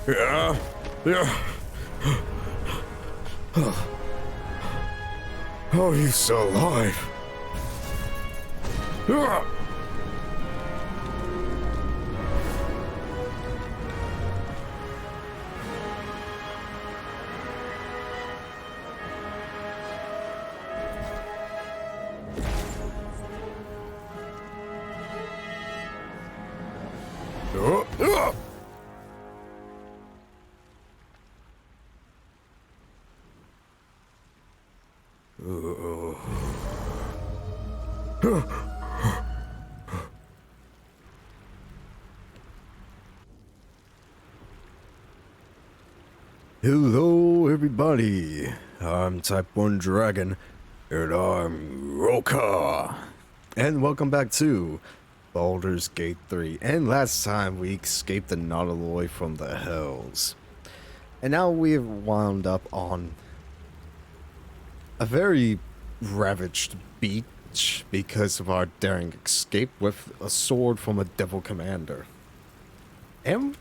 Yeah. Yeah. Oh, you still alive? Yeah. Hello, everybody. I'm Type 1 Dragon, and I'm Rul'ca. And welcome back to Baldur's Gate 3. And last time we escaped the Nautiloid from the Hells. And now we've wound up on a very ravaged beach because of our daring escape with a sword from a devil commander. And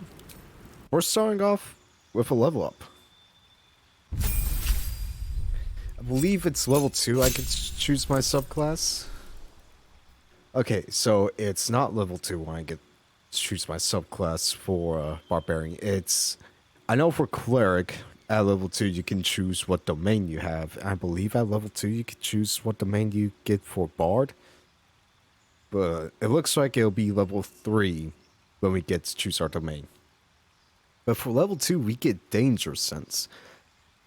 we're starting off with a level up. I believe it's level 2 I can choose my subclass. Okay, so it's not level 2 when I get to choose my subclass for Barbarian. I know for Cleric, at level 2 you can choose what domain you have. I believe at level 2 you can choose what domain you get for Bard. But it looks like it'll be level 3 when we get to choose our domain. But for level 2 we get Danger Sense.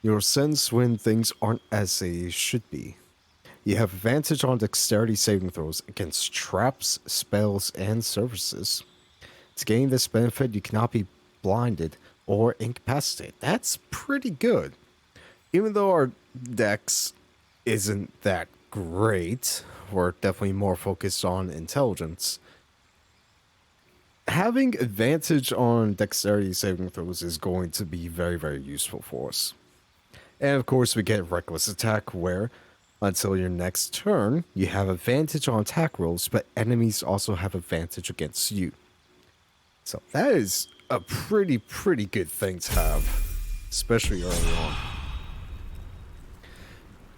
Your sense when things aren't as they should be. You have advantage on dexterity saving throws against traps, spells, and surfaces. To gain this benefit, you cannot be blinded or incapacitated. That's pretty good. Even though our dex isn't that great, we're definitely more focused on intelligence. Having advantage on dexterity saving throws is going to be very, very useful for us. And of course, we get Reckless Attack, where until your next turn, you have advantage on attack rolls, but enemies also have advantage against you. So that is a pretty good thing to have, especially early on.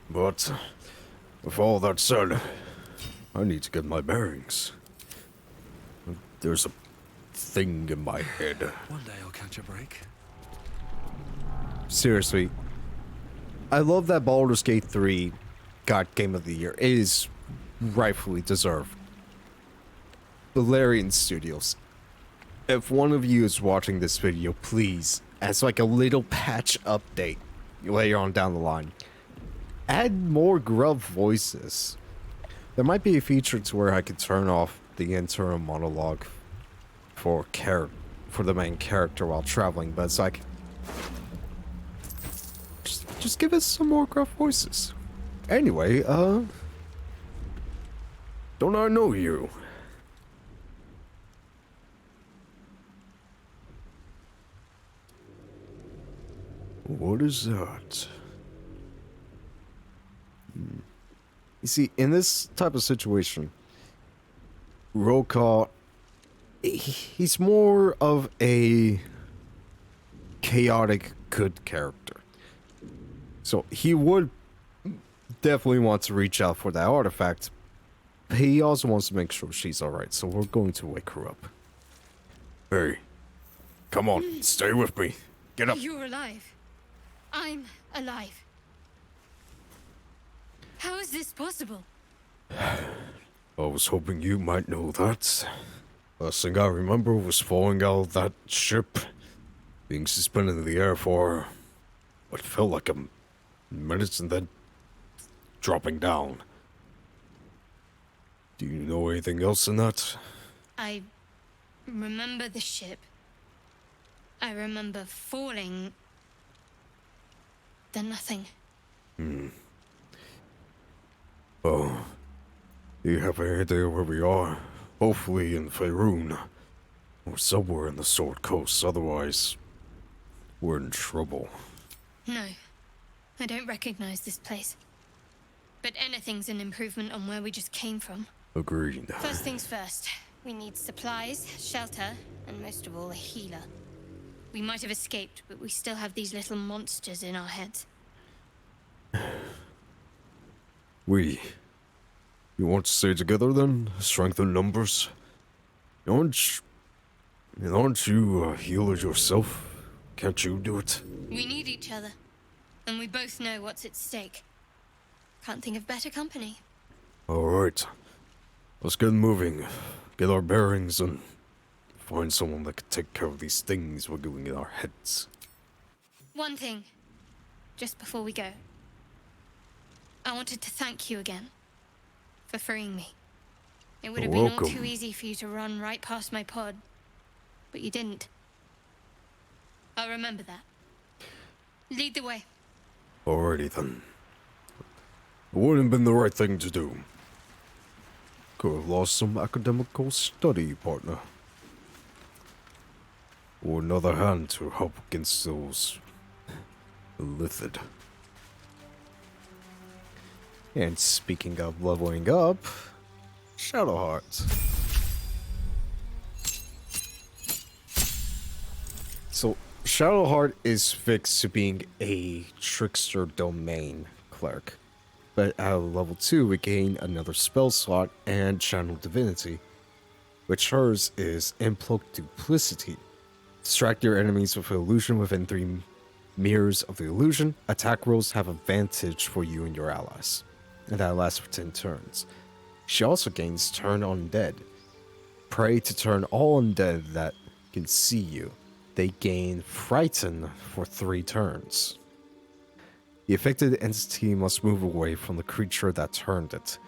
But with all that said, I need to get my bearings. There's a thing in my head. One day I'll catch a break. Seriously, I love that Baldur's Gate 3 got Game of the Year. It is rightfully deserved. Valerian Studios. If one of you is watching this video, please, as like a little patch update later on down the line, add more grub voices. There might be a feature to where I could turn off the internal monologue for the main character while traveling, but it's like, just give us some more gruff voices. Anyway, don't I know you? What is that? You see, in this type of situation, Rul'ca, he's more of a chaotic good character. So he would definitely want to reach out for that artifact, but he also wants to make sure she's alright, so we're going to wake her up. Hey, come on, stay with me. Get up. You're alive. I'm alive. How is this possible? I was hoping you might know that. Last thing I remember was falling out of that ship, being suspended in the air for what felt like a minute and then dropping down. Do you know anything else in that? I remember the ship. I remember falling. Then nothing. Oh, do you have any idea where we are? Hopefully in Faerun, or somewhere in the Sword Coast, otherwise we're in trouble. No, I don't recognize this place. But anything's an improvement on where we just came from. Agreed. First things first, we need supplies, shelter, and most of all, a healer. We might have escaped, but we still have these little monsters in our heads. You want to stay together then? Strength in numbers? Aren't you a healer yourself? Can't you do it? We need each other, and we both know what's at stake. Can't think of better company. Alright. Let's get moving. Get our bearings and find someone that can take care of these things we're doing in our heads. One thing, just before we go. I wanted to thank you again for freeing me. It would have been all too easy for you to run right past my pod, but you didn't. I'll remember that. Lead the way. Alrighty then. It wouldn't have been the right thing to do. Could have lost some academical study, partner. Or another hand to help against those Lithid. And speaking of leveling up, Shadowheart. So, Shadowheart is fixed to being a trickster domain cleric. But at level 2, we gain another spell slot and channel divinity, which hers is Imploak Duplicity. Distract your enemies with an illusion within 3 mirrors of the illusion. Attack rolls have advantage for you and your allies, and that lasts for 10 turns. She also gains Turn Undead. Pray to turn all undead that can see you. They gain Frighten for 3 turns. The affected entity must move away from the creature that turned it.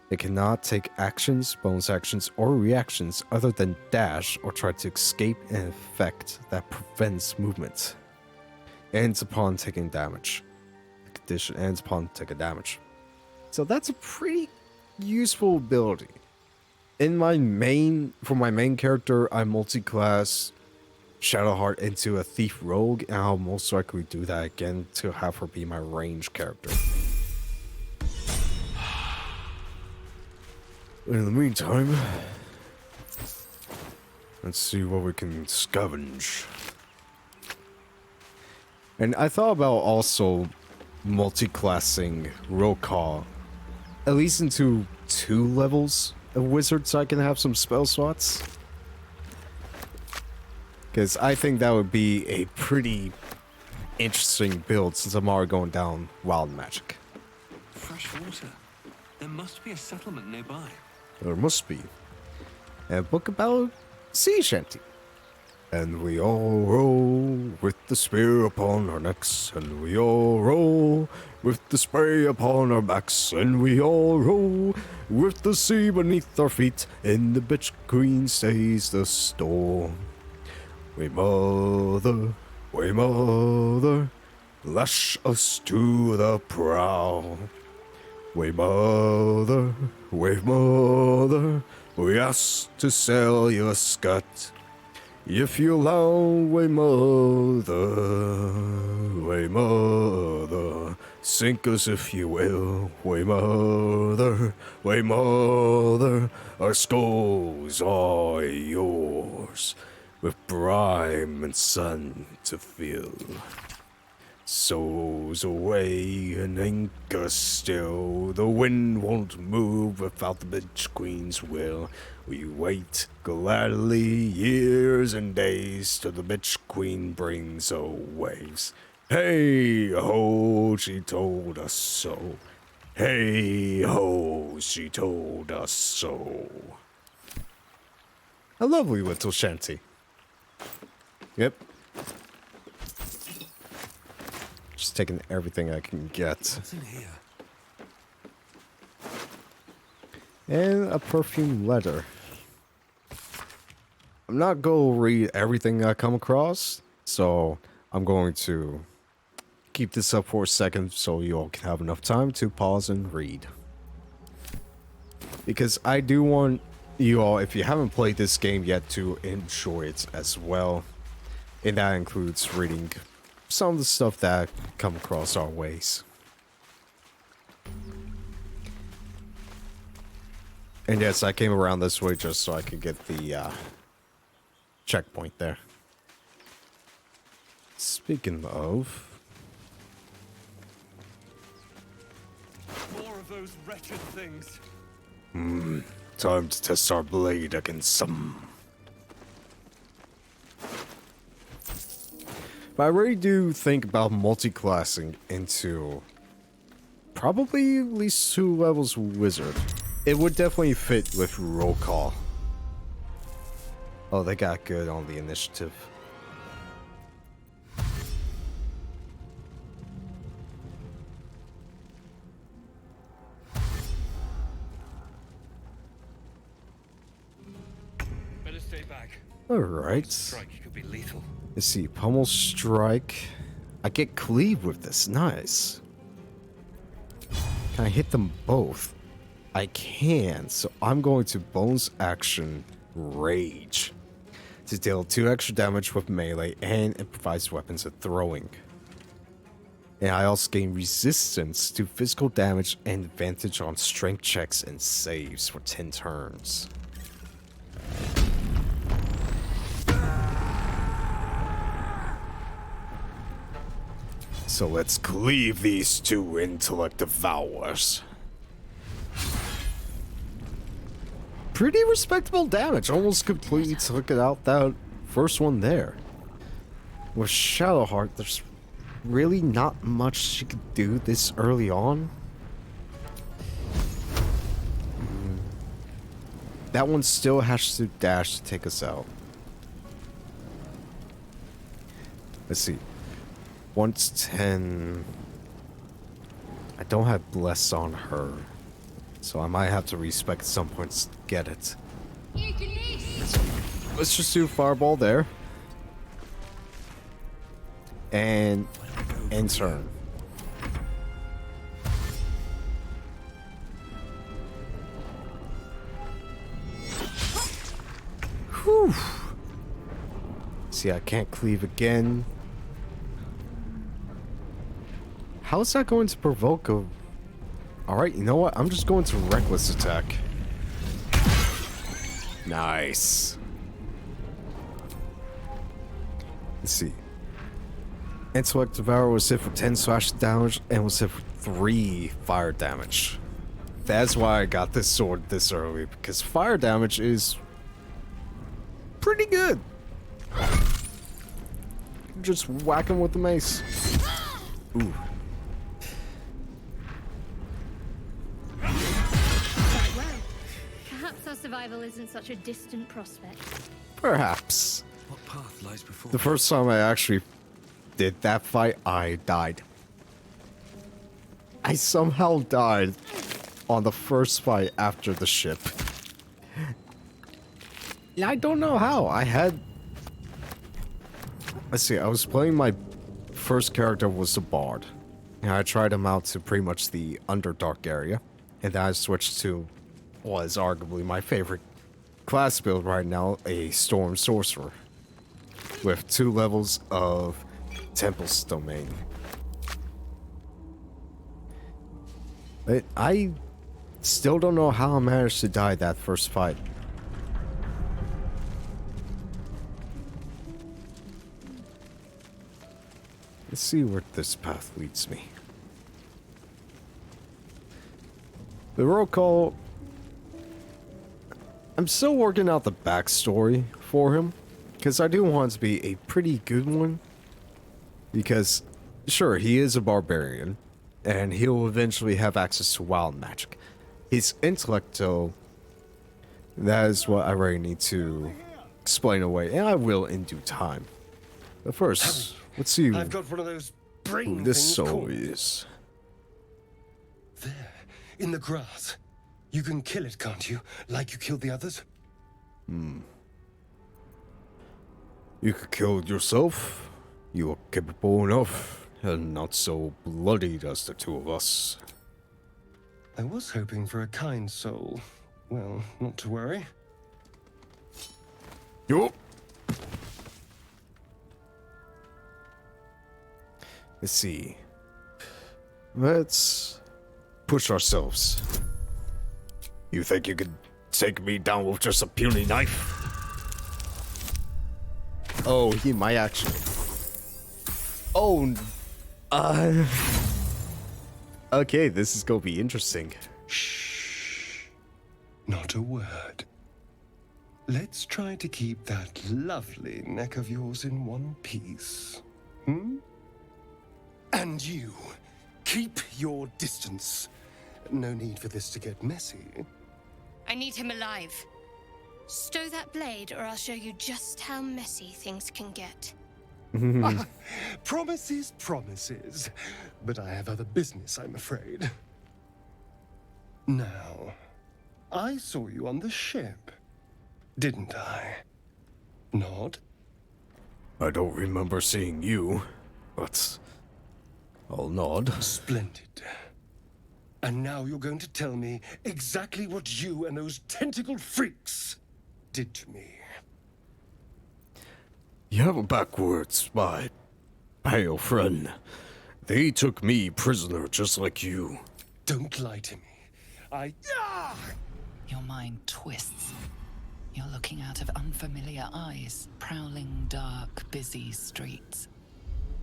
It cannot take actions, bonus actions, or reactions other than dash or try to escape an effect that prevents movement. Ends upon taking damage. The condition ends upon taking damage. So that's a pretty useful ability. For my main character, I multi-class Shadowheart into a thief rogue, and I'll most likely do that again to have her be my range character. In the meantime, let's see what we can scavenge. And I thought about also multi-classing Rul'ca at least into 2 levels of wizard so I can have some spell slots. Because I think that would be a pretty interesting build since I'm already going down wild magic. Fresh water. There must be a settlement nearby. There must be. A book about sea shanty. And we all roll with the spear upon our necks, and we all roll with the spray upon our backs, and we all roll with the sea beneath our feet. In the bitch queen stays the storm. We mother, lash us to the prow. We mother, we ask to sell your scut. If you allow, way mother, sink us if you will, way mother, our skulls are yours, with brine and sun to fill. Souls away and anchor still, the wind won't move without the bitch queen's will. We wait gladly years and days till the bitch queen brings her waves. Hey ho, she told us so. Hey ho, she told us so. A lovely little shanty. Yep. Just taking everything I can get. What's in here? And a perfume letter. I'm not going to read everything I come across, so I'm going to keep this up for a second so you all can have enough time to pause and read. Because I do want you all, if you haven't played this game yet, to enjoy it as well. And that includes reading some of the stuff that come across our ways. And yes, I came around this way just so I could get the checkpoint there. Speaking of, More of those wretched things. time to test our blade against some. But I really do think about multi-classing into probably at least 2 levels wizard. It would definitely fit with Rul'ca. Oh, they got good on the initiative. Better stay back. Alright. Strike could be lethal. Let's see, Pummel Strike. I get cleave with this, nice. Can I hit them both? I can, so I'm going to bonus action Rage to deal 2 extra damage with melee and improvised weapons at throwing. And I also gain resistance to physical damage and advantage on strength checks and saves for 10 turns. So let's cleave these 2 intellect devours. Pretty respectable damage. Almost completely took it out that first one there. With Shadowheart, there's really not much she could do this early on. That one still has to dash to take us out. Let's see. Once 10. I don't have Bless on her. So I might have to respec at some points to get it. Let's just do Fireball there. And end turn. Whew. See, I can't cleave again. How is that going to provoke a... Alright, you know what? I'm just going to Reckless Attack. Nice. Let's see. Intellect Devour was hit for 10 slash damage and was hit for 3 fire damage. That's why I got this sword this early, because fire damage is pretty good. Just whack him with the mace. Ooh. Perhaps our survival isn't such a distant prospect. Perhaps. What path lies before? The first time I actually did that fight, I died. I somehow died on the first fight after the ship. Yeah, I don't know how. I had... Let's see, I was playing my first character was the Bard. And I tried him out to pretty much the Underdark area. And then I switched to what is arguably my favorite class build right now, a Storm Sorcerer. With 2 levels of Temple's Domain. But I still don't know how I managed to die that first fight. Let's see where this path leads me. The roll call... I'm still working out the backstory for him, because I do want it to be a pretty good one. Because, sure, he is a barbarian, and he'll eventually have access to wild magic. His intellect, though, that is what I really need to explain away, and I will in due time. But first, let's see I've got one of those brain who this things soul called- is. There, in the grass. You can kill it, can't you? Like you killed the others? You could kill it yourself. You are capable enough, and not so bloodied as the 2 of us. I was hoping for a kind soul. Well, not to worry. Yup. Let's see. Let's push ourselves. You think you could take me down with just a puny knife? Oh, he might actually. Oh, uh, okay, this is gonna be interesting. Shh. Not a word. Let's try to keep that lovely neck of yours in one piece. Hmm? And you, keep your distance. No need for this to get messy. I need him alive. Stow that blade, or I'll show you just how messy things can get. Promises, promises. But I have other business, I'm afraid. Now, I saw you on the ship, didn't I? Nod? I don't remember seeing you, but I'll nod. Splendid. And now you're going to tell me exactly what you and those tentacled freaks did to me. You have a backwards, my pale friend. They took me prisoner just like you. Don't lie to me. Your mind twists. You're looking out of unfamiliar eyes, prowling dark, busy streets.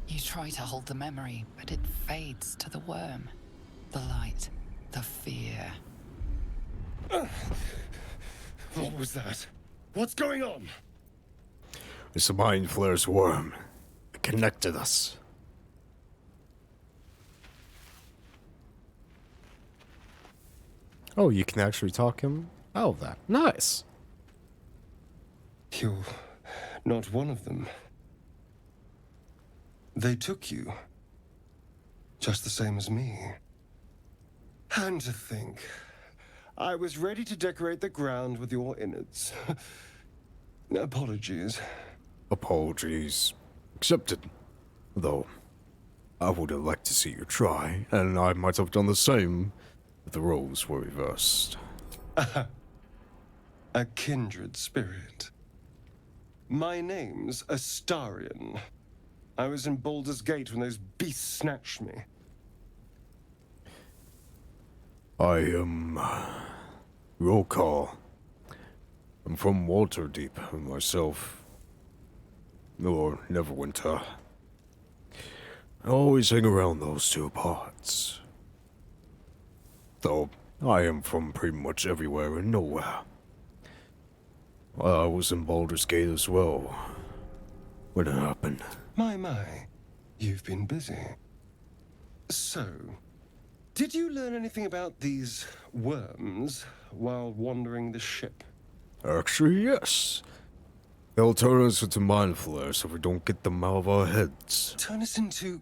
You try to hold the memory, but it fades to the worm. The light, the fear. What was that? What's going on? It's a mind flayer's worm. It connected us. Oh, you can actually talk him out of that. Nice. You're not one of them. They took you. Just the same as me. And to think, I was ready to decorate the ground with your innards. Apologies. Apologies accepted. Though, I would have liked to see you try, and I might have done the same if the roles were reversed. A kindred spirit. My name's Astarion. I was in Baldur's Gate when those beasts snatched me. I am Rul'ca. I'm from Waterdeep myself. Or Neverwinter. I always hang around those two parts. Though I am from pretty much everywhere and nowhere. I was in Baldur's Gate as well when it happened. My, you've been busy. So, did you learn anything about these worms while wandering the ship? Actually, yes. They'll turn us into mind flayers if we don't get them out of our heads. Turn us into...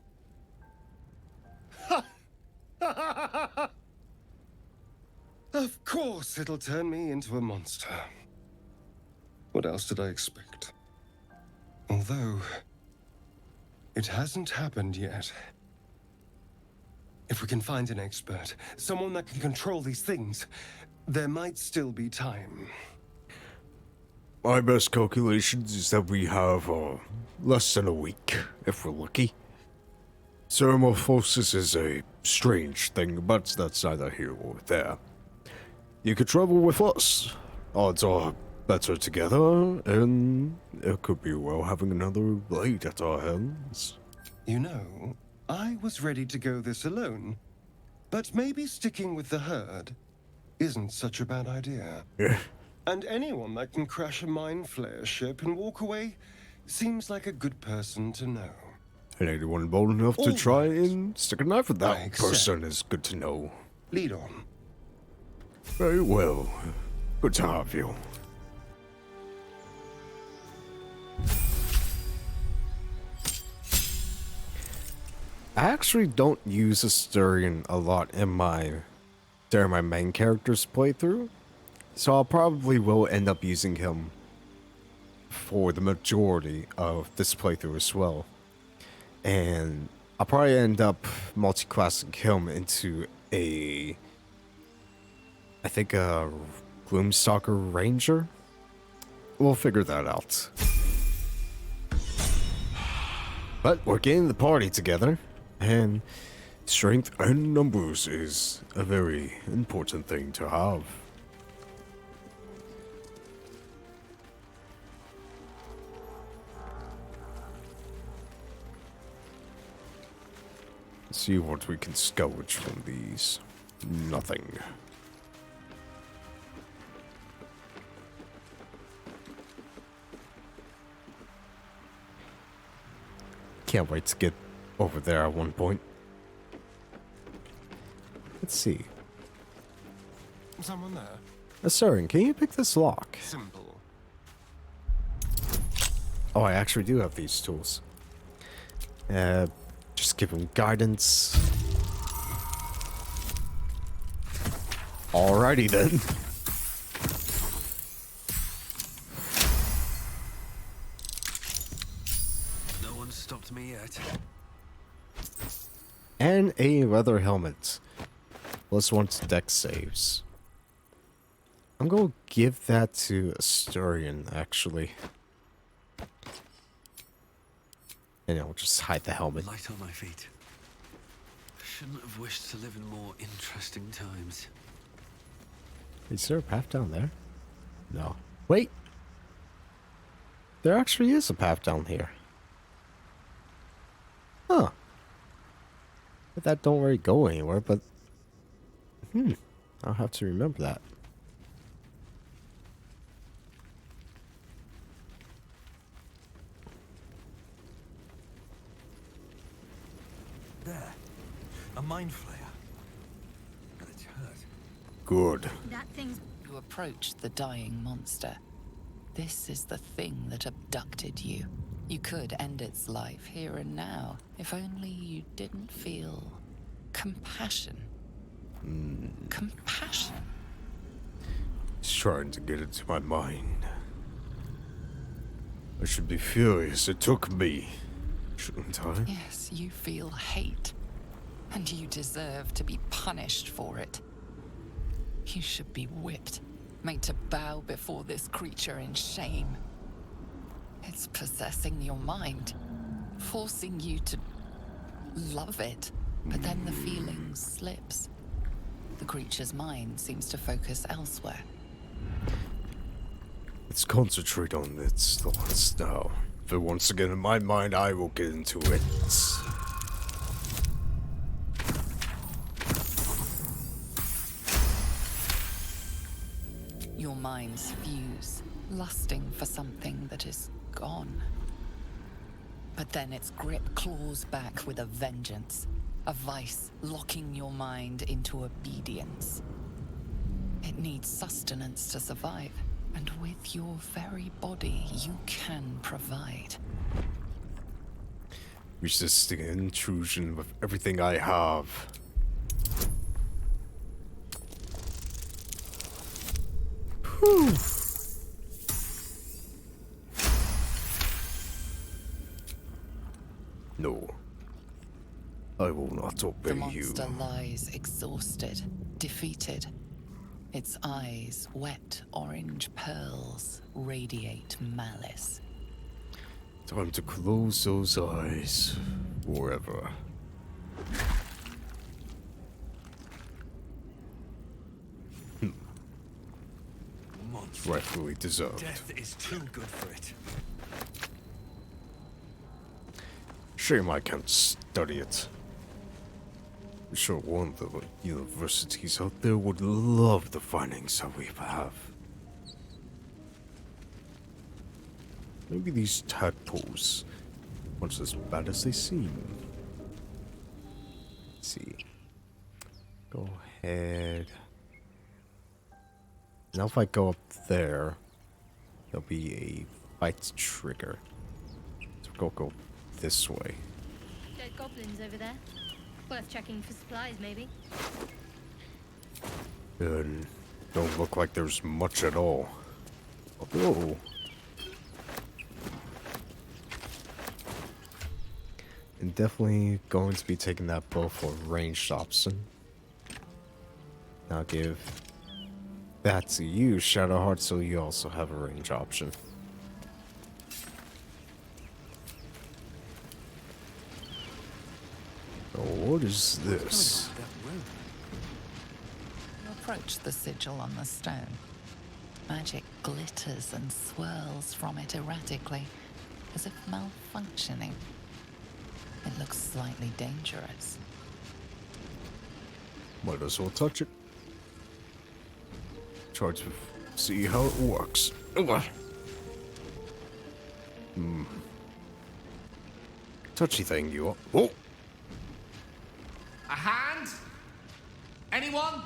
Of course it'll turn me into a monster. What else did I expect? Although, it hasn't happened yet. If we can find an expert, someone that can control these things, there might still be time. My best calculations is that we have less than a week, if we're lucky. Metamorphosis is a strange thing, but that's neither here or there. You could travel with us. Odds are better together, and it could be well having another blade at our hands. You know, I was ready to go this alone, but maybe sticking with the herd isn't such a bad idea. Yeah. And anyone that can crash a mind flayer ship and walk away seems like a good person to know. And anyone bold enough to All try right. and stick a knife with I that accept. person is good to know. Lead on. Very well. Good to have you. I actually don't use Astarion a lot during my main character's playthrough, so I probably will end up using him for the majority of this playthrough as well. And I'll probably end up multi-classing him into I think a Gloomstalker Ranger? We'll figure that out. But we're getting the party together, and strength and numbers is a very important thing to have. See what we can scavenge from these. Nothing. Can't wait to get over there at one point. Let's see. Someone there? Astarion, can you pick this lock? Simple. Oh, I actually do have these tools. Just give him guidance. Alrighty then. No one stopped me yet. And a leather helmet. +1 to dex saves. I'm gonna give that to Astarion, actually. And I'll just hide the helmet. Light on my feet. Shouldn't have wished to live in more interesting times. Is there a path down there? No. Wait! There actually is a path down here. Huh. But that don't really go anywhere, but... I'll have to remember that. There. A mind flayer. But it's hurt. Good. That thing's You approach the dying monster. This is the thing that abducted you. You could end its life here and now, if only you didn't feel compassion. Compassion. It's trying to get into my mind. I should be furious it took me, shouldn't I? Yes, you feel hate, and you deserve to be punished for it. You should be whipped, made to bow before this creature in shame. It's possessing your mind, forcing you to love it, but then the feeling slips. The creature's mind seems to focus elsewhere. Let's concentrate on its thoughts now. If it wants to get in my mind, I will get into it. Your minds fuse, lusting for something that is gone. But then its grip claws back with a vengeance, a vice locking your mind into obedience. It needs sustenance to survive, and with your very body, you can provide. Resisting intrusion with everything I have. Whew. No. I will not obey The you. monster lies exhausted, defeated. Its eyes, wet orange pearls, radiate malice. Time to close those eyes. Forever. Monster. Rightfully deserved. Death is too good for it. Shame I can't study it. I'm sure one of the universities out there would love the findings that we have. Maybe these tadpoles aren't as bad as they seem. Let's see. Go ahead. Now if I go up there, there'll be a fight trigger. So go this way. dead goblins over there. Worth checking for supplies, maybe. And don't look like there's much at all. Although, I'm definitely going to be taking that bow for ranged option. I'll give that to you, Shadowheart, so you also have a range option. Oh, what is this? That room. You approach the sigil on the stone. Magic glitters and swirls from it erratically, as if malfunctioning. It looks slightly dangerous. Might as well touch it. Try to see how it works. Touchy thing, you are. Oh! A hand? Anyone?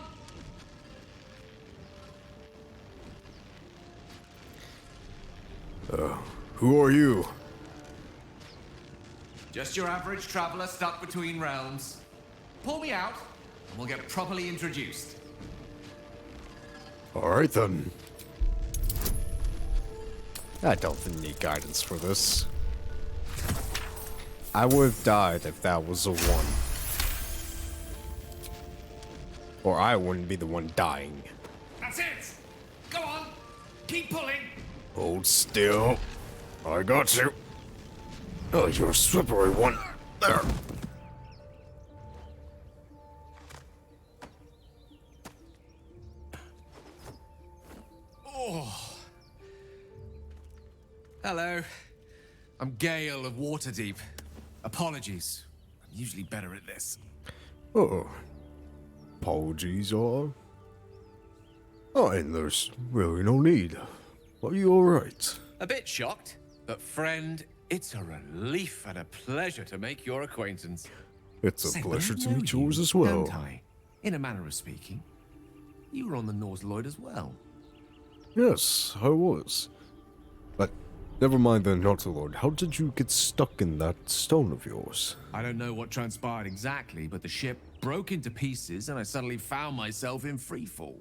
Who are you? Just your average traveler stuck between realms. Pull me out, and we'll get properly introduced. Alright then. I don't need guidance for this. I would have died if that was a 1. Or I wouldn't be the one dying. That's it! Go on! Keep pulling! Hold still. I got you. Oh, you're a slippery one. There. Hello. I'm Gale of Waterdeep. Apologies. I'm usually better at this. Oh. Apologies are. Oh, and there's really no need. Are you alright? A bit shocked, but friend, it's a relief and a pleasure to make your acquaintance. It's a Say, pleasure but I to know meet you, yours as well. Don't I? In a manner of speaking. You were on the North Lloyd as well. Yes, I was. But never mind the Nautilord. How did you get stuck in that stone of yours? I don't know what transpired exactly, but the ship broke into pieces and I suddenly found myself in freefall.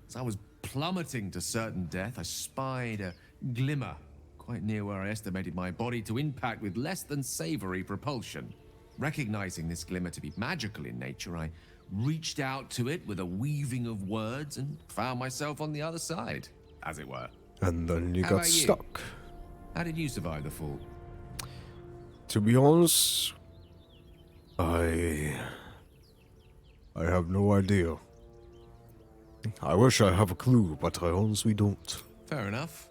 As I was plummeting to certain death, I spied a glimmer quite near where I estimated my body to impact with less than savory propulsion. Recognizing this glimmer to be magical in nature, I reached out to it with a weaving of words and found myself on the other side, as it were. And then you How got about you? stuck. How did you survive the fall? To be honest, I have no idea. I wish I have a clue, but I honestly don't. Fair enough.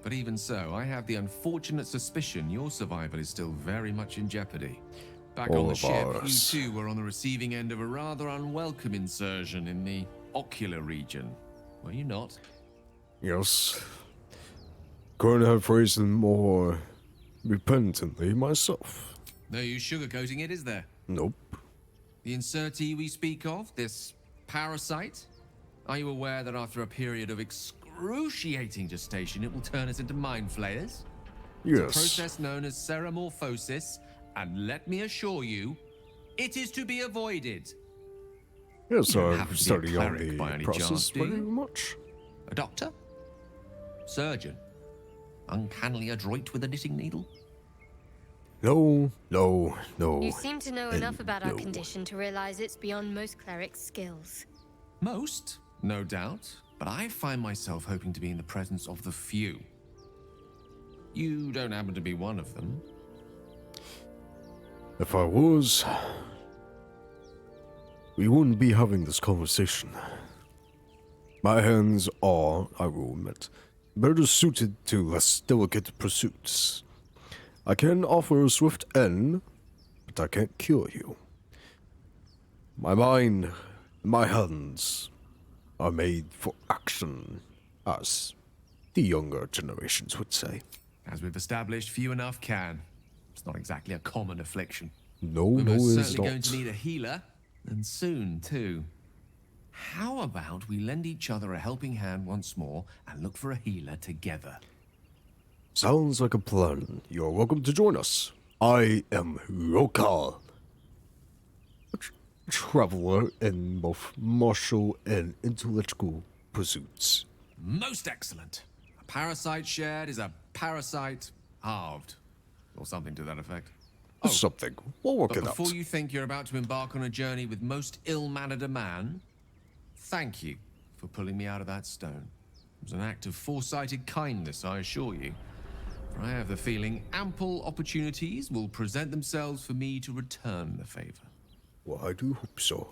But even so, I have the unfortunate suspicion your survival is still very much in jeopardy. Back All on the of ship, ours. you too were on the receiving end of a rather unwelcome insertion in the ocular region. Were you not? Yes. Couldn't have phrased it more repentantly myself. No use sugarcoating it, is there? Nope. The insertee we speak of, this parasite, are you aware that after a period of excruciating gestation, it will turn us into mind flayers? It's a Yes. process known as ceramorphosis, and let me assure you, it is to be avoided. Yes, You don't happen I've to be a studied on cleric by the any process chance, do very you? much. A doctor? Surgeon? Uncannily adroit with a knitting needle? No, no, no. You seem to know and enough about our no. condition to realize it's beyond most clerics' skills. Most, no doubt, but I find myself hoping to be in the presence of the few. You don't happen to be one of them. If I was, we wouldn't be having this conversation. My hands are, I will admit, better suited to less delicate pursuits. I can offer a swift end, but I can't cure you. My mind and my hands are made for action, as the younger generations would say. As we've established, few enough can. It's not exactly a common affliction. No, We're no, most it's certainly going to not. need a healer, and soon, too. How about we lend each other a helping hand once more and look for a healer together? Sounds like a plan. You're welcome to join us. I am Rul'ca, a traveler in both martial and intellectual pursuits. Most excellent. A parasite shared is a parasite halved, or something to that effect. Oh, Something. We'll work but it out. before you think you're about to embark on a journey with most ill-mannered a man, thank you for pulling me out of that stone. It was an act of foresighted kindness, I assure you. For I have the feeling ample opportunities will present themselves for me to return the favor. Well, I do hope so.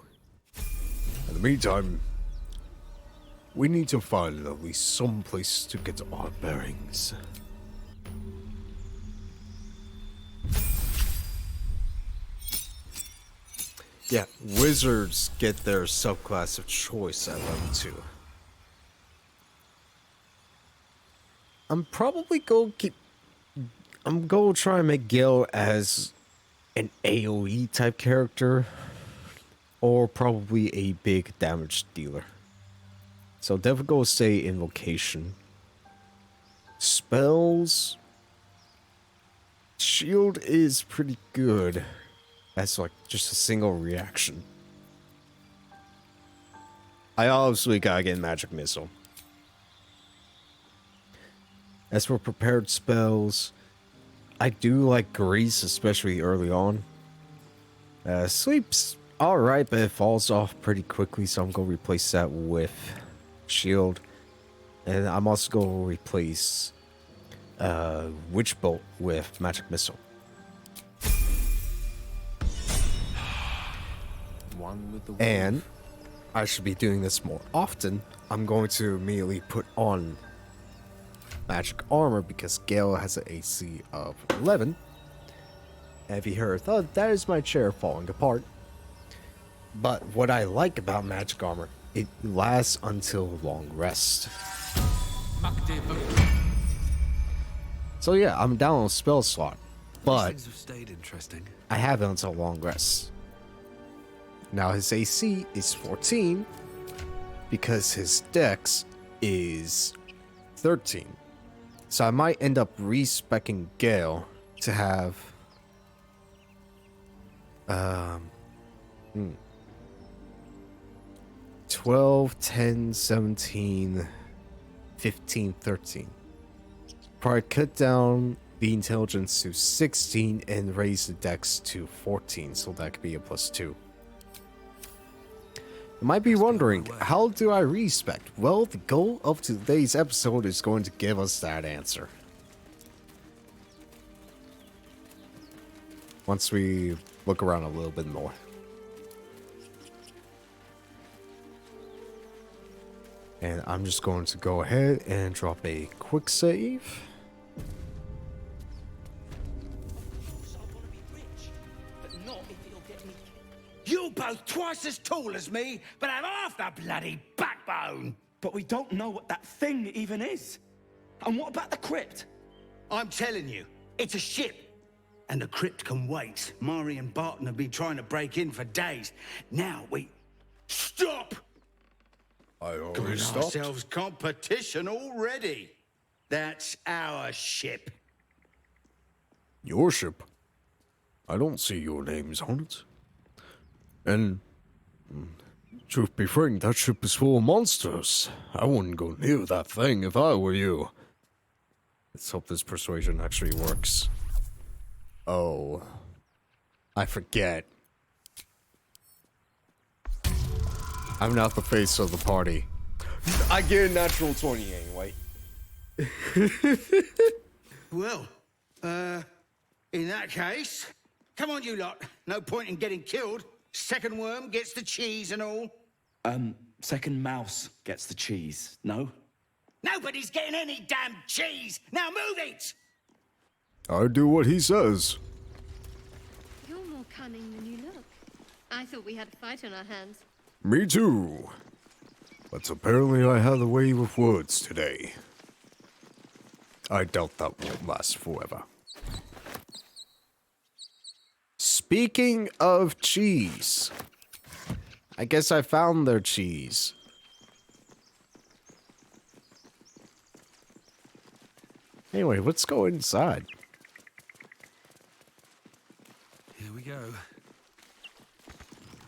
In the meantime, we need to find at least some place to get our bearings. Yeah, wizards get their subclass of choice at level 2. I'm probably going to I'm going to try and make Gale as an AoE type character, or probably a big damage dealer. So definitely go say invocation. Spells. Shield is pretty good. That's like just a single reaction. I obviously gotta get magic missile. As for prepared spells, I do like grease, especially early on. Sleep's alright, but it falls off pretty quickly, so I'm gonna replace that with shield. And I'm also gonna replace Witch Bolt with magic missile. One with the And I should be doing this more often. I'm going to immediately put on magic armor because Gale has an AC of 11. Have you heard? Oh, that is my chair falling apart. But what I like about magic armor, it lasts until long rest. So yeah, I'm down on a spell slot, but Things have stayed interesting. I have it until long rest. Now his AC is 14 because his dex is 13. So I might end up respecking Gale to have 12, 10, 17, 15, 13. Probably cut down the intelligence to 16 and raise the dex to 14, so that could be a +2. You might be wondering, how do I respec? Well, the goal of today's episode is going to give us that answer. Once we look around a little bit more. And I'm just going to go ahead and drop a quick save. You're both twice as tall as me, but have half the bloody backbone. But we don't know what that thing even is. And what about the crypt? I'm telling you, it's a ship. And the crypt can wait. Mari and Barton have been trying to break in for days. Now we... Stop! I Got already stopped. ourselves competition already. That's our ship. Your ship? I don't see your names on it. And, truth be frank, that ship is full of monsters. I wouldn't go near that thing if I were you. Let's hope this persuasion actually works. Oh. I forget. I'm not the face of the party. I get a natural 20 anyway. Well, in that case, come on you lot. No point in getting killed. Second worm gets the cheese and all. Second mouse gets the cheese, no? Nobody's getting any damn cheese. Now move it! I do what he says. You're more cunning than you look. I thought we had a fight on our hands. Me too. But apparently I had a way with words today. I doubt that won't last forever. Speaking of cheese, I guess I found their cheese. Anyway, let's go inside. Here we go.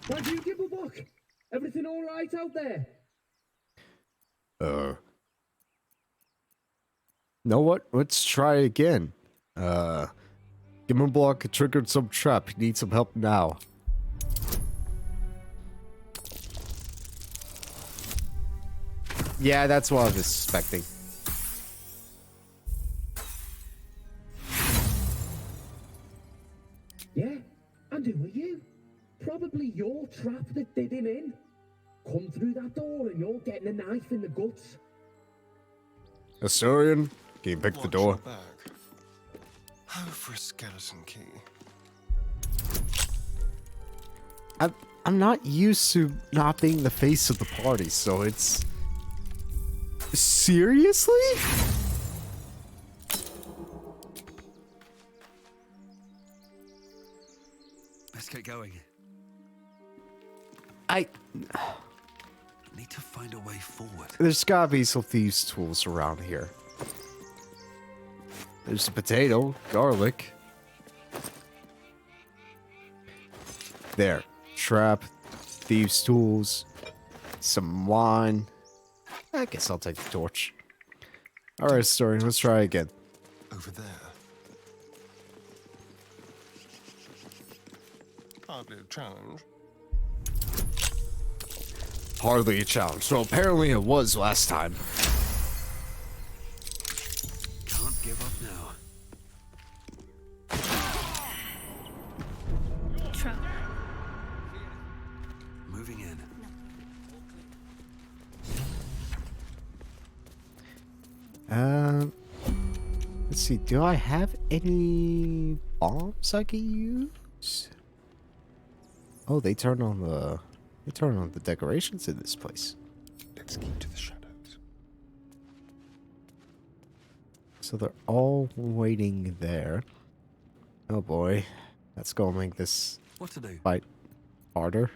Why do you give a fuck? Everything all right out there? Know what? Let's try again. Gimme block triggered some trap. Need some help now. Yeah, that's what I was expecting. Yeah? And who are you? Probably your trap that did him in. Come through that door and you're getting a knife in the guts. Astarion, can you pick the door? Watch your back. How for a skeleton key? I'm not used to not being the face of the party, so it's... Seriously? Let's get going. I... Need to find a way forward. There's gotta be some thieves' tools around here. There's a potato, garlic. There. Trap, thieves' tools, some wine. I guess I'll take the torch. Alright, Astarion, let's try again. Over there. Hardly a challenge. Hardly a challenge. So apparently it was last time. Can't give up now. Trap. Moving in. Let's see. Do I have any bombs I can use? Oh, they turn on the decorations in this place. Let's keep to the shadows. So they're all waiting there. Oh boy, that's gonna make this What to do? fight harder.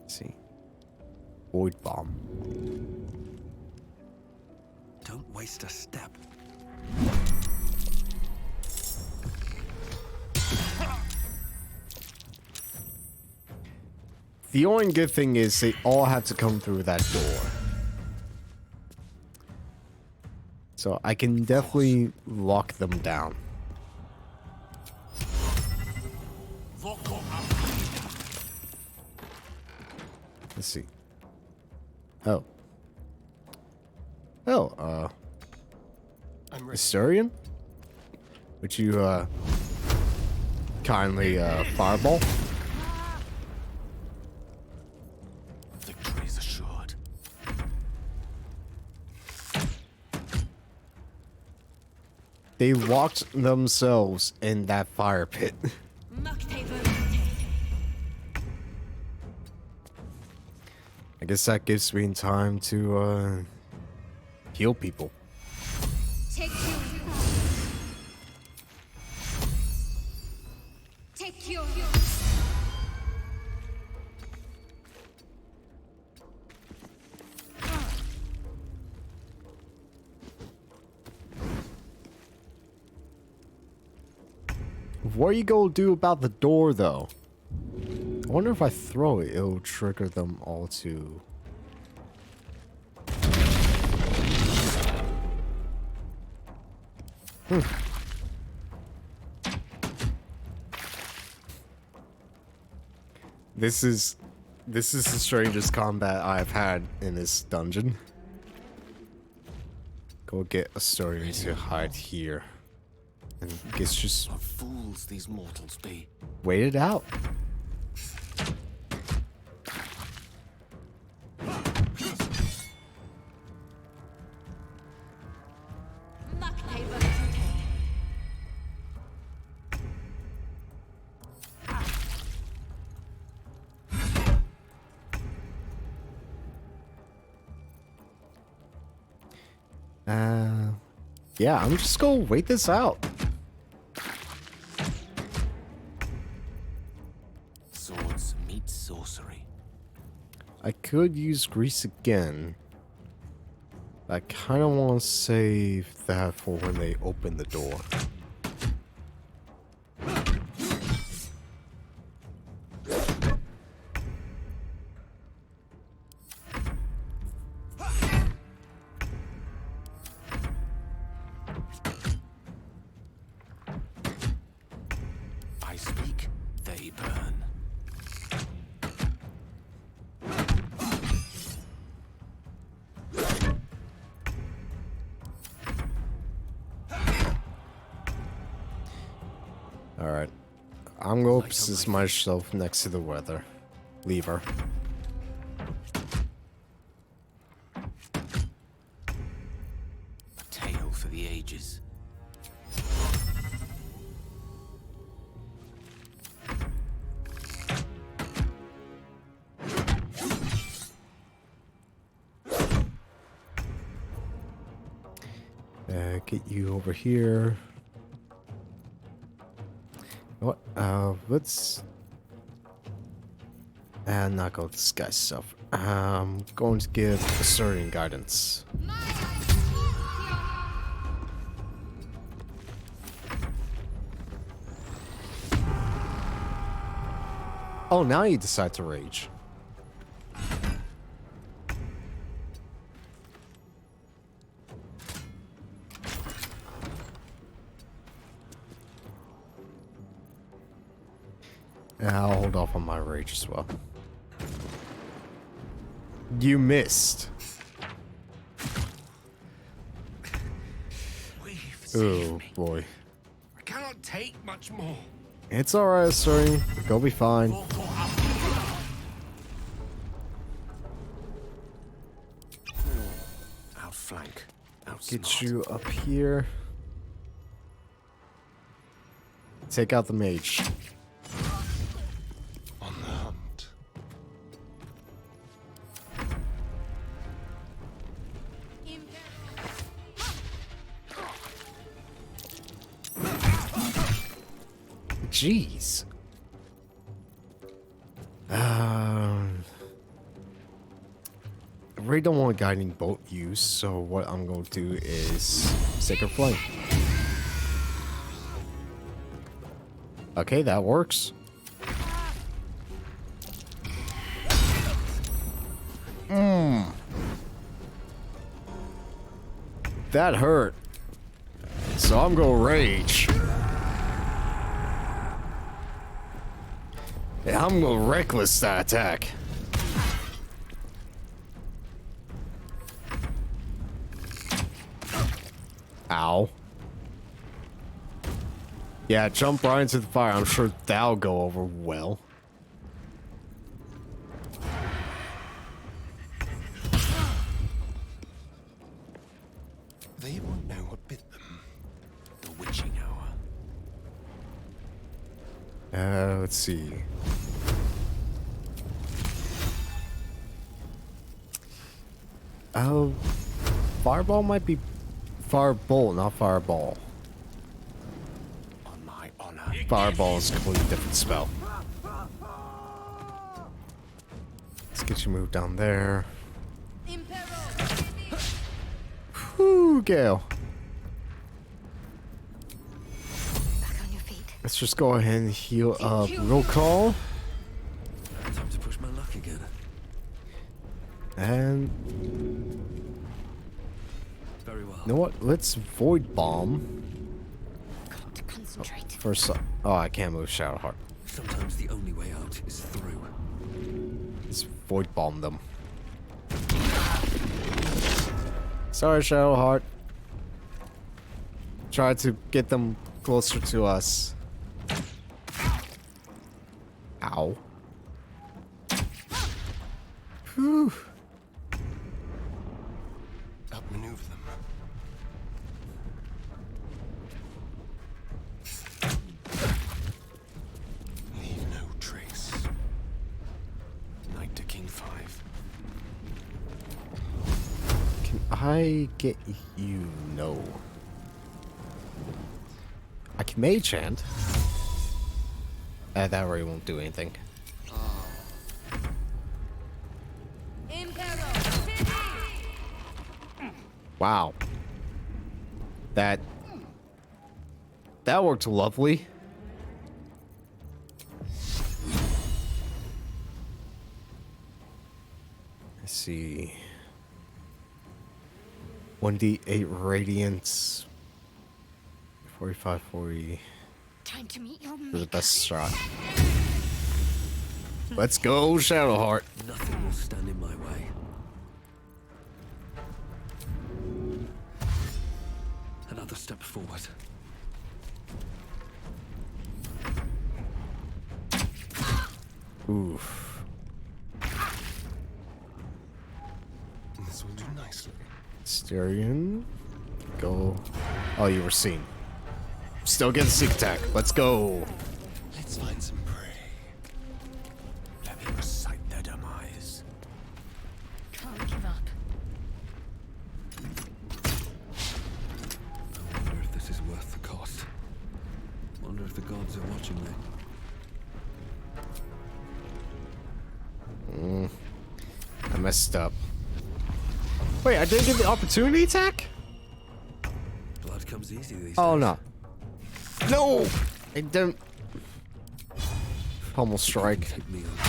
Let's see. Void bomb. Don't waste a step. The only good thing is they all have to come through that door. So I can definitely lock them down. Let's see. Oh. Oh, I'm ready. Astarion? Would you, kindly, fireball? Victory is assured. They locked themselves in that fire pit. I guess that gives me time to, heal people. Take your. What are you gonna do about the door, though? I wonder if I throw it, it'll trigger them all to... This is the strangest combat I've had in this dungeon. Go get Astarion to hide here. And guess just What fools these mortals be. wait it out. Yeah, I'm just gonna wait this out. Swords meet sorcery. I could use grease again. I kind of want to save that for when they open the door. I speak, they burn. Alright. I'm going to position myself next to the weather. Lever. A tale for the ages. Get you over here. What? Let's. Not go with this guy's stuff. I'm going to give Astarion guidance. Oh, now you decide to rage. I'll hold off on my rage as well. You missed. Oh boy. I cannot take much more. It's alright, Astarion. Go be fine. Outflank. Get you up here. Take out the mage. On the hunt. Jeez. I really don't want guiding bolt use, so what I'm going to do is Sacred Flame. Okay, that works. That hurt. So I'm gonna rage. Yeah, I'm gonna reckless that attack. Ow. Yeah, jump right into the fire. I'm sure that'll go over well. They won't know what bit them. The witching hour. Let's see. Oh, fireball might be firebolt, not fireball. On my honor. Fireball is a completely different spell. Let's get you moved down there. Whoo, Gale. Back on your feet. Let's just go ahead and heal up Rul'ca. Time to push my luck again. And Very well. you know what? Let's void bomb. Got to concentrate. First, oh, I can't move Shadowheart. Sometimes the only way out is through. Let's void bomb them. Sorry, Shadowheart. Try to get them closer to us. Ow. Whew. Outmaneuver them. Leave no trace. Knight to King 5. Can I get you? No. I can mage hand. That really won't do anything. Wow. That worked lovely. Let's see. 1d8 radiance. 45, 40. Time to meet your For the maker. best shot. Let's go, Shadowheart. Nothing will stand in my way. Another step forward. Oof. This will do nicely. Astarion. Go. Oh, you were seen. Still get a sneak attack. Let's go. Let's find some prey. Let me recite their demise. Can't give up. the gods are watching me. I messed up. Wait, I didn't get the opportunity attack? Blood comes easy these Oh, days. no. No! I didn't. Pummel strike. Pick me up.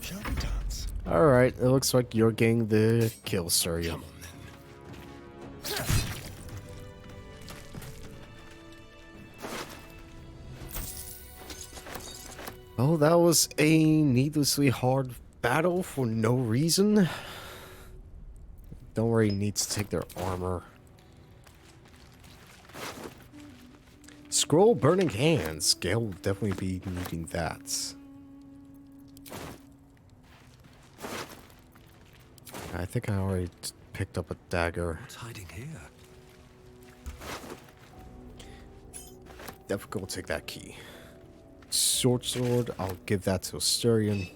Shall we dance? Alright, it looks like you're getting the kill, Astarion. Come on then. Oh, that was a needlessly hard battle for no reason. Don't worry, needs to take their armor. Scroll burning hands. Gale will definitely be needing that. I think I already picked up a dagger. What's hiding here? Definitely gonna take that key. Short sword, I'll give that to Astarion.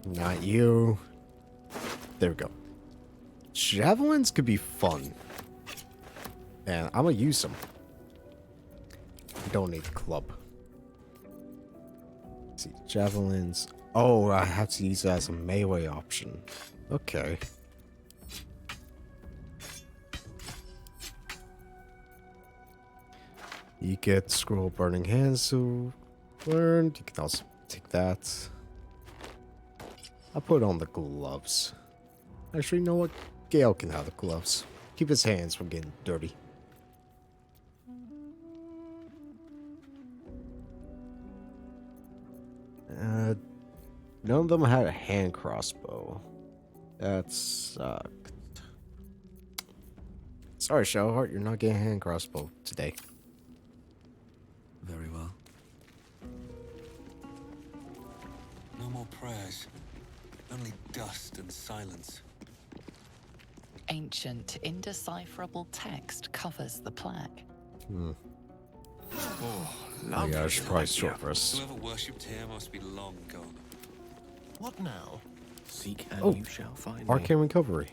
Not you. There we go. Javelins could be fun. And I'm gonna use them. I don't need a club. Let's see, javelins. Oh, I have to use that as a melee option. Okay. You get scroll burning hands to learn. You can also take that. I'll put on the gloves. Actually, you know what? Gale can have the gloves. Keep his hands from getting dirty. None of them had a hand crossbow. That sucked. Sorry, Shellheart, you're not getting a hand crossbow today. Very well. No more prayers. Only dust and silence. Ancient, indecipherable text covers the plaque. Oh, Oh yeah, I should probably short for us. Whoever worshipped here must be long gone. What now? Seek and Oh, you shall find me. Arcane recovery.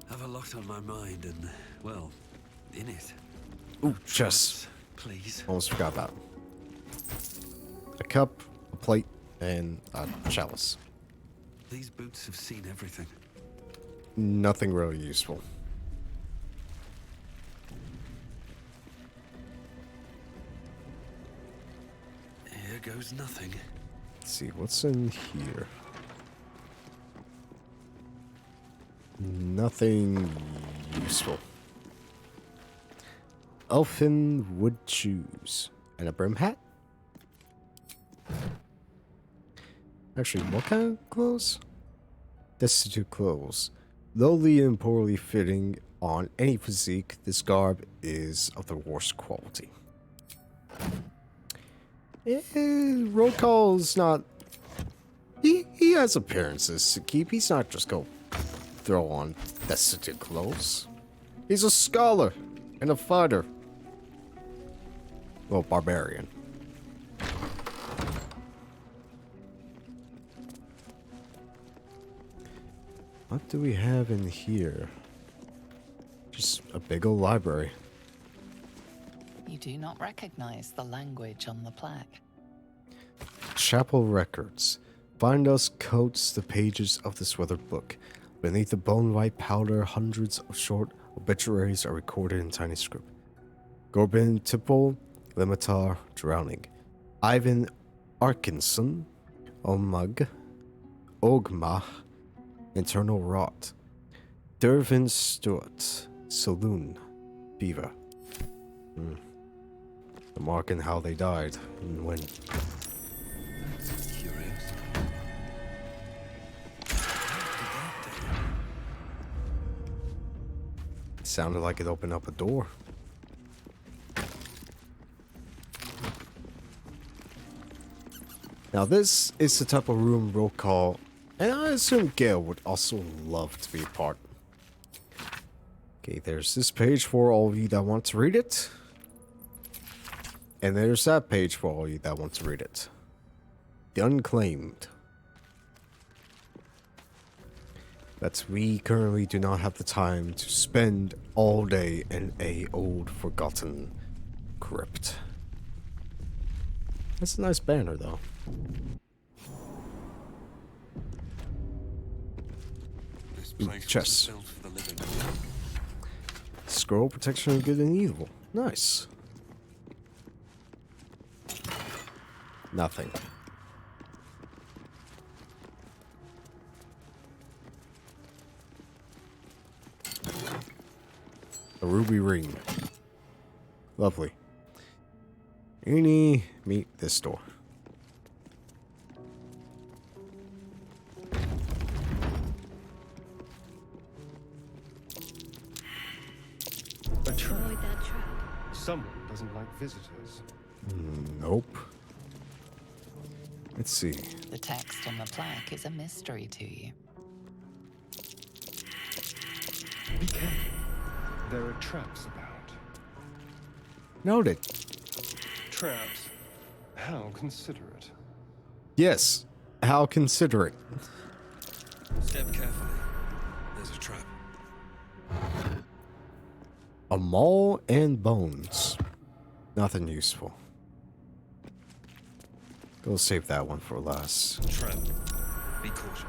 Have a lot on my mind and, well, in it. Ooh, chest. Please. Almost forgot about it. A cup, a plate, and a chalice. These boots have seen everything. Nothing really useful. Here goes nothing. Let's see, what's in here? Nothing useful. Elfin wood shoes. And a brim hat? Actually, what kind of clothes? Destitute clothes. Lowly and poorly fitting on any physique, this garb is of the worst quality. Roll call's not... He has appearances to keep. He's not just go throw on destitute clothes. He's a scholar and a fighter. Well, barbarian. What do we have in here? Just a big old library. You do not recognize the language on the plaque. Chapel records. Find us coats the pages of this weathered book. Beneath the bone-white powder, hundreds of short obituaries are recorded in tiny script. Gorbin Tipple, Limitar, drowning. Ivan Arkinson, Omug, Ogmah, internal rot. Dervin Stewart, Saloon, Beaver. The mark and how they died and when. That's curious. It sounded like it opened up a door. Now this is the type of room roll call, and I assume Gale would also love to be a part. Okay, there's this page for all of you that want to read it. And there's that page for all of you that want to read it. The Unclaimed. That we currently do not have the time to spend all day in a old forgotten crypt. That's a nice banner though. This place Chess. wasn't built for the living. Scroll protection of good and evil. Nice. Nothing. A ruby ring. Lovely. Eeny, meet this door. A trap. Avoid that trap. Someone doesn't like visitors. Nope. Let's see. The text on the plaque is a mystery to you. Be careful. There are traps about. Noted. Traps? How considerate. Yes. How considerate. Step carefully. There's a trap. A maul and bones. Nothing useful. Go save that one for last. Trap. Be cautious.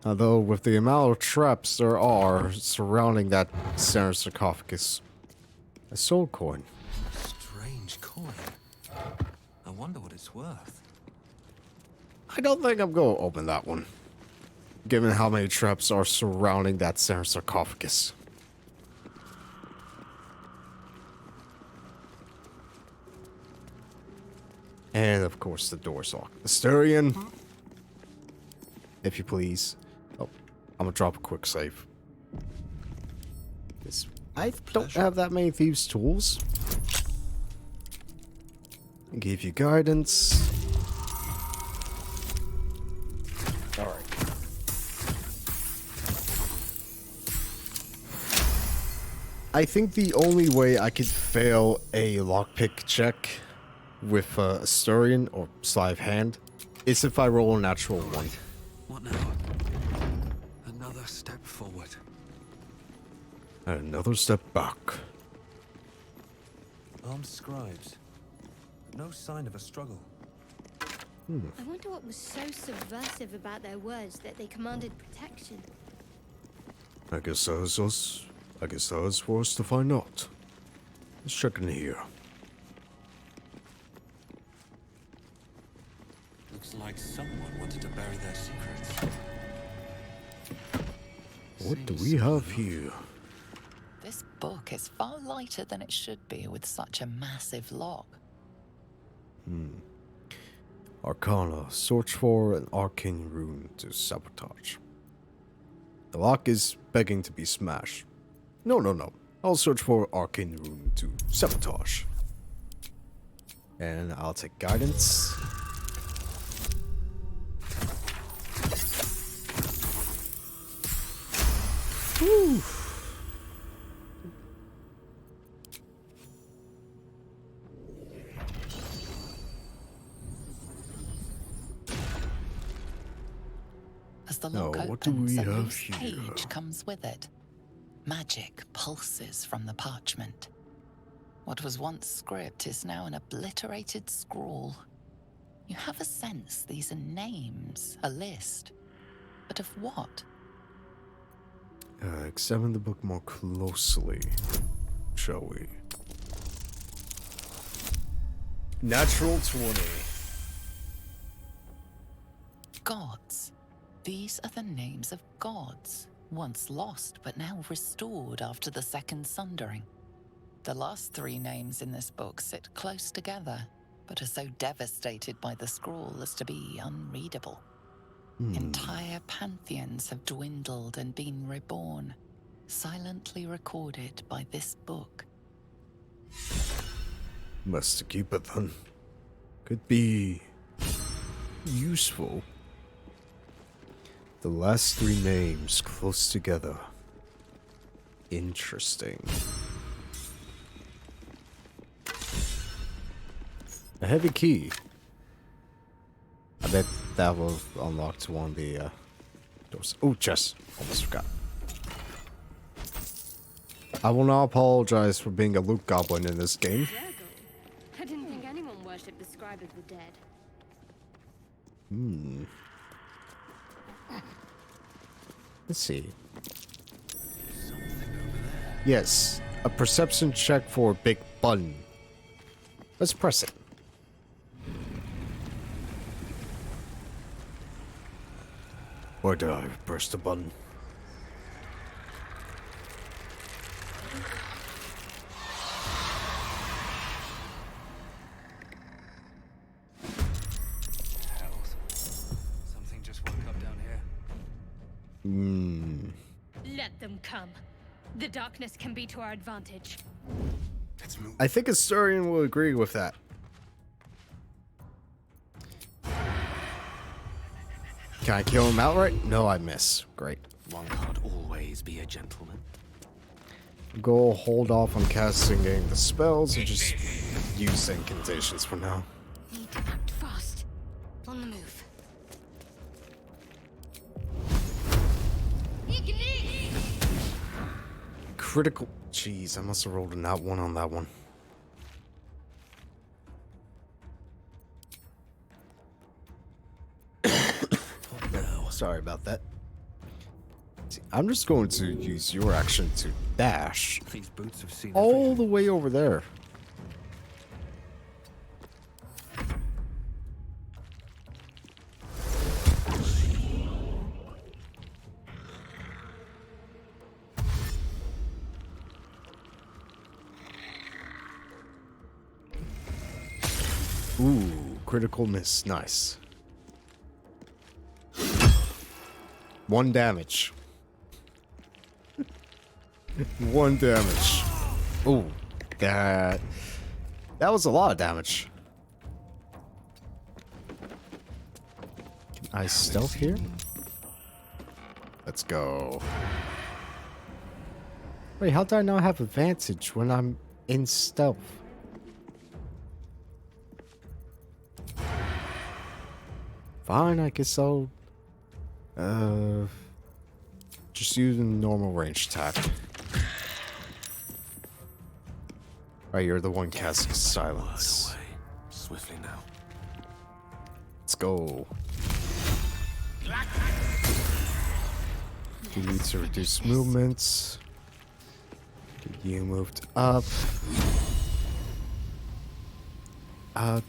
Although, with the amount of traps there are surrounding that center sarcophagus, a soul coin. Strange coin. I wonder what it's worth. I don't think I'm going to open that one, given how many traps are surrounding that center sarcophagus. And of course, the door's locked. Astarion, if you please. Oh, I'm gonna drop a quick save. I don't have that many thieves' tools. I'll give you guidance. Alright. I think the only way I could fail a lockpick check with Astarion or Sleight of Hand is if I roll a natural one. What now? Another step forward. Another step back. Armed scribes. No sign of a struggle. I wonder what was so subversive about their words that they commanded protection. I guess that was us. I guess that was for us to find out. Let's check in here. Looks like someone wanted to bury their secrets. What do we have here? This book is far lighter than it should be with such a massive lock. Arcana. Search for an arcane rune to sabotage. The lock is begging to be smashed. No. I'll search for arcane rune to sabotage. And I'll take guidance. Whew. As the Now, lock what do opens, we a have loose here? page comes with it. Magic pulses from the parchment. What was once script is now an obliterated scrawl. You have a sense these are names, a list. But of what? Examine the book more closely, shall we? Natural 20. Gods. These are the names of gods, once lost but now restored after the Second Sundering. The last three names in this book sit close together, but are so devastated by the scrawl as to be unreadable. Entire pantheons have dwindled and been reborn, silently recorded by this book. Must keep it then. Could be useful. The last three names close together. Interesting. A heavy key. that will unlock to one of the doors. Oh, chest. Almost forgot. I will not apologize for being a loot goblin in this game. I didn't think anyone worshipped the scribe of the dead. Let's see. Yes, a perception check for a big button. Let's press it. Or did I press the button? Something just woke up down here. Let them come. The darkness can be to our advantage. Let's move. I think Astarion will agree with that. Can I kill him outright? No, I miss. Great. One can't always be a gentleman. Go hold off on casting the spells and just use incantations for now. Need to act fast. On the move. Critical. Jeez, I must have rolled a nat 1 on that one. Sorry about that. See, I'm just going to use your action to dash These boots have seen all the way over there. Ooh, critical miss. Nice. 1 damage. 1 damage. Ooh, that was a lot of damage. Can I stealth here? Let's go. Wait, how do I not have advantage when I'm in stealth? Fine, I guess I'll just use a normal range attack. Alright, you're the one casting silence. Swiftly now. Let's go. You need to reduce movements. You moved up.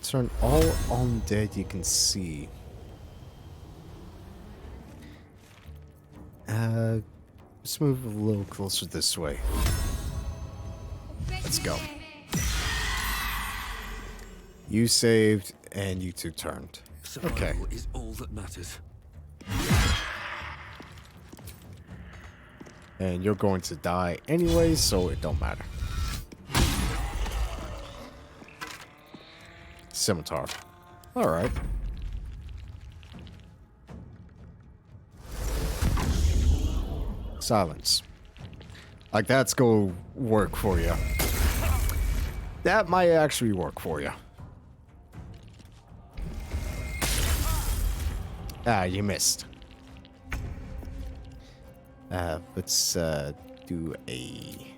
Turn all undead you can see. Let's move a little closer this way. Let's go. You saved, and you two turned. Okay. Survival is all that matters. And you're going to die anyway, so it don't matter. Scimitar. Alright. Silence. Like, that's gonna work for you. That might actually work for you. Ah, you missed. Let's do a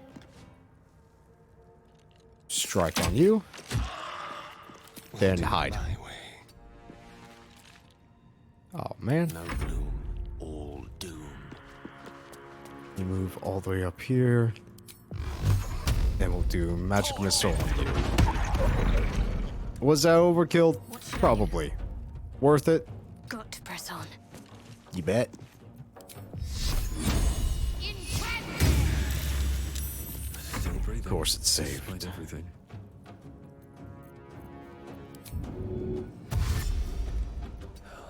strike on you. Then hide. Oh man. No gloom, all doom. You move all the way up here. Then we'll do magic missile on you. Was that overkill? Probably. Worth it? Got to press on. You bet. Still breathing. Of course it's Despite saved. everything.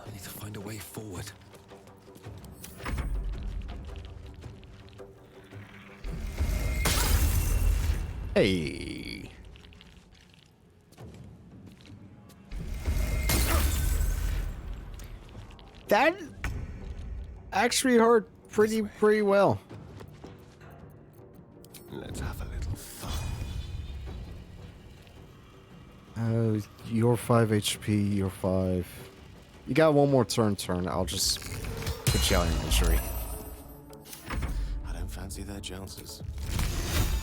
I need to find a way forward. Hey. That actually hurt pretty well. Let's have a little fun. You're 5 HP, you're 5. You got one more turn. I'll just put you out in injury. I don't fancy their chances.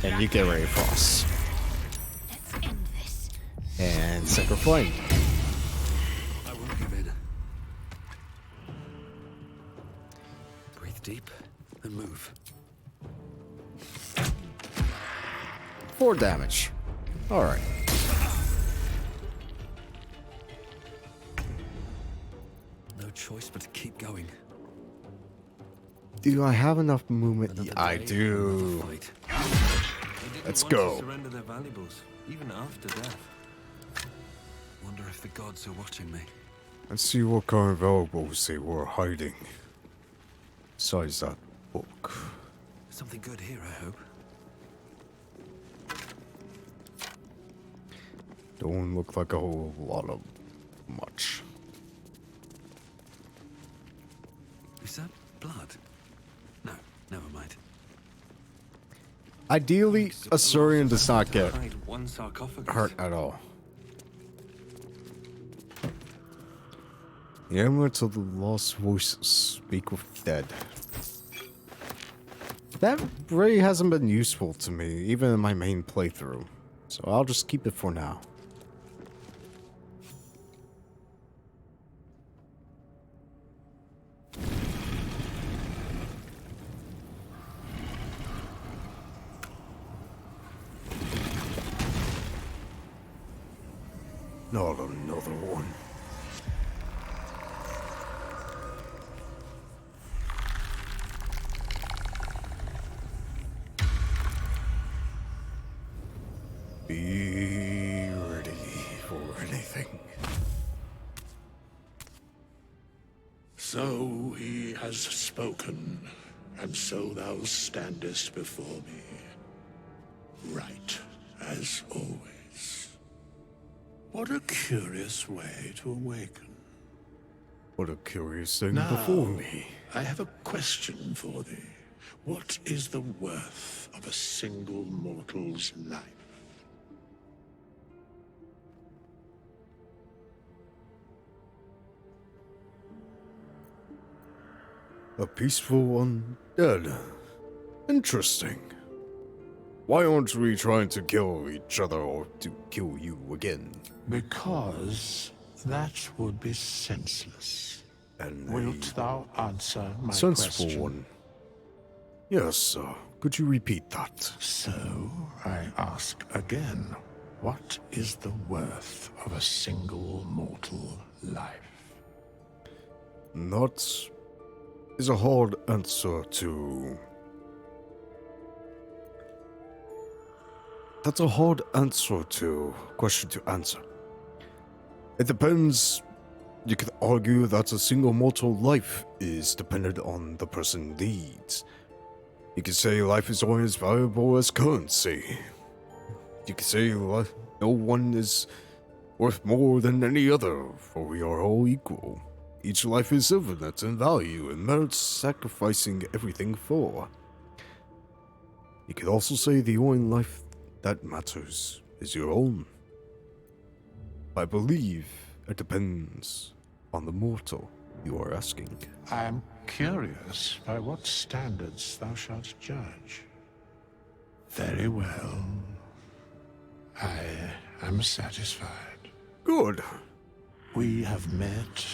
And you get ready, Frost. Let's end this. And Sacred Flame. I won't give in. Breathe deep and move. 4 damage. Alright. No choice but to keep going. Do I have enough movement? Another I day, do. another fight. Let's They didn't go. want to surrender their valuables, even after death. Wonder if the gods are watching me. Let's see what kind of valuables they were hiding. Besides that book. Something good here, I hope. Don't look like a whole lot of much. Is that blood? No, never mind. Ideally, Astarion does not get Hide one sarcophagus. hurt at all. The amulet of the lost voices speak with the dead. That really hasn't been useful to me, even in my main playthrough. So I'll just keep it for now. Not another one. Be ready for anything. So he has spoken, and so thou standest before me. Right, as always. What a curious way to awaken. What a curious thing Now, before me. I have a question for thee. What is the worth of a single mortal's life? A peaceful undead. Interesting. Why aren't we trying to kill each other or to kill you again? Because that would be senseless. And Wilt thou answer my sensible question? one. Yes, sir. Could you repeat that? So, I ask again, what is the worth of a single mortal life? That is a hard answer to... That's a hard question to answer. It depends. You could argue that a single mortal life is dependent on the person's needs. You could say life is only as valuable as currency. You could say no one is worth more than any other, for we are all equal. Each life is infinite in value and merits sacrificing everything for. You could also say the only life that matters is your own. I believe it depends on the mortal you are asking. I am curious by what standards thou shalt judge. Very well. I am satisfied. Good. We have met,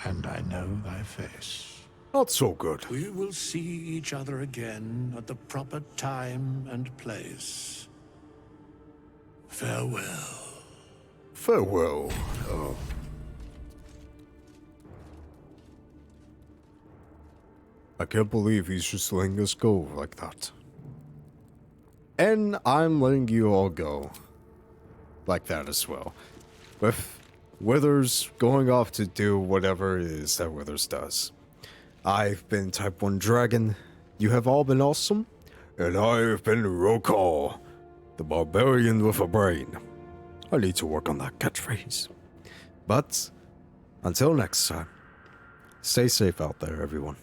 and I know thy face. Not so good. We will see each other again at the proper time and place. Farewell. Farewell. I can't believe he's just letting us go like that. And I'm letting you all go like that as well. With Withers going off to do whatever it is that Withers does. I've been Type 1 Dragon, you have all been awesome, and I've been Rul'ca, the barbarian with a brain. I need to work on that catchphrase. But, until next time, stay safe out there, everyone.